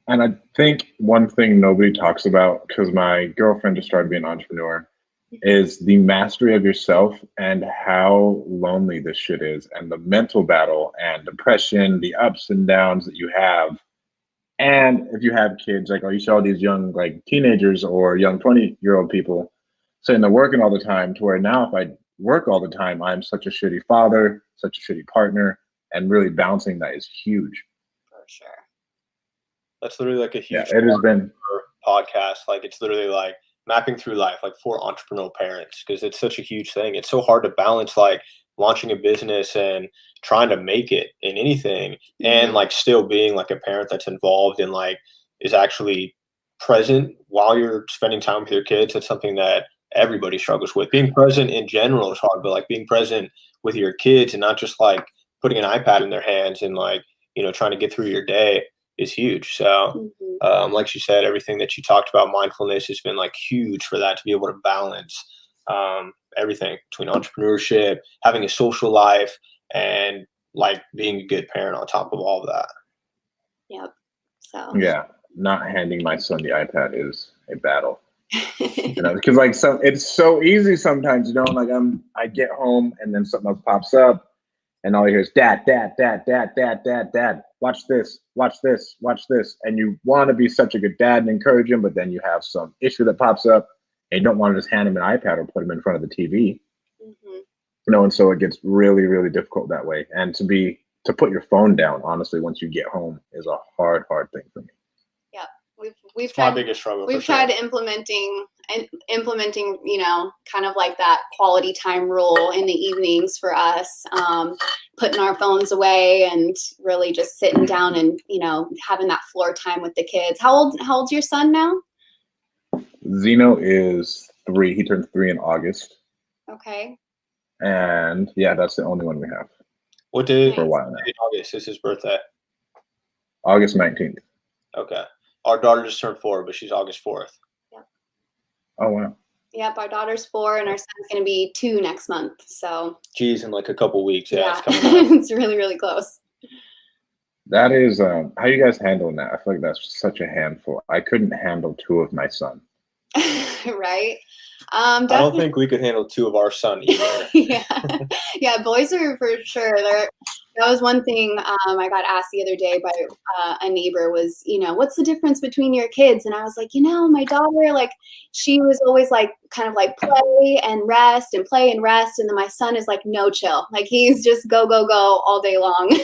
And I think one thing nobody talks about, because my girlfriend just started being an entrepreneur, is the mastery of yourself and how lonely this shit is, and the mental battle and depression, the ups and downs that you have. And if you have kids, like, oh, you see all these young, like, teenagers or young 20-year-old people saying they're working all the time, to where now if I work all the time, I'm such a shitty father, such a shitty partner, and really balancing that is huge. For sure. That's literally like a Yeah, huge it has been. podcast. Like, it's literally like mapping through life, like for entrepreneurial parents, because it's such a huge thing. It's so hard to balance like launching a business and trying to make it in anything, and like still being like a parent that's involved and like is actually present while you're spending time with your kids. That's something that everybody struggles with. Being present in general is hard, but like being present with your kids and not just like putting an iPad in their hands and like, trying to get through your day is huge. So like you said, everything that you talked about, mindfulness, has been like huge for that, to be able to balance everything between entrepreneurship, having a social life, and like being a good parent on top of all of that. Yep. So Yeah, not handing my son the iPad is a battle. Because like it's so easy sometimes, like I get home and then something else pops up, and all you hear is dad, dad, dad, dad, dad, dad, dad. Watch this, watch this, watch this. And you want to be such a good dad and encourage him, but then you have some issue that pops up, and you don't want to just hand him an iPad or put him in front of the TV. And so it gets really, really difficult that way. And to put your phone down, honestly, once you get home, is a hard thing for me. Yeah, we've My tried. biggest struggle. We've tried implementing, kind of like that quality time rule in the evenings for us, putting our phones away and really just sitting down and, having that floor time with the kids. How old's your son now? Zeno is 3. He turned 3 in August. Okay. And yeah, that's the only one we have. What day? For a while now. August is his birthday. August 19th. Okay. Our daughter just turned 4, but she's August 4th. Yep. Oh, wow. Yep, our daughter's 4 and our son's going to be 2 next month. So. Geez, in like a couple weeks. Yeah. It's coming up. It's really, really close. That is, how you guys handling that? I feel like that's such a handful. I couldn't handle 2 of my son. Right. I don't think we could handle 2 of our son either. Yeah, boys are for sure. That was one thing I got asked the other day by a neighbor was, what's the difference between your kids? And I was like, my daughter, like, she was always like, kind of like play and rest and play and rest. And then my son is like, no chill. Like, he's just go, go, go all day long.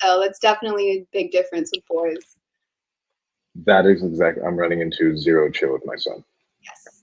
So that's definitely a big difference with boys. That is exactly, I'm running into 0 chill with my son. Yes.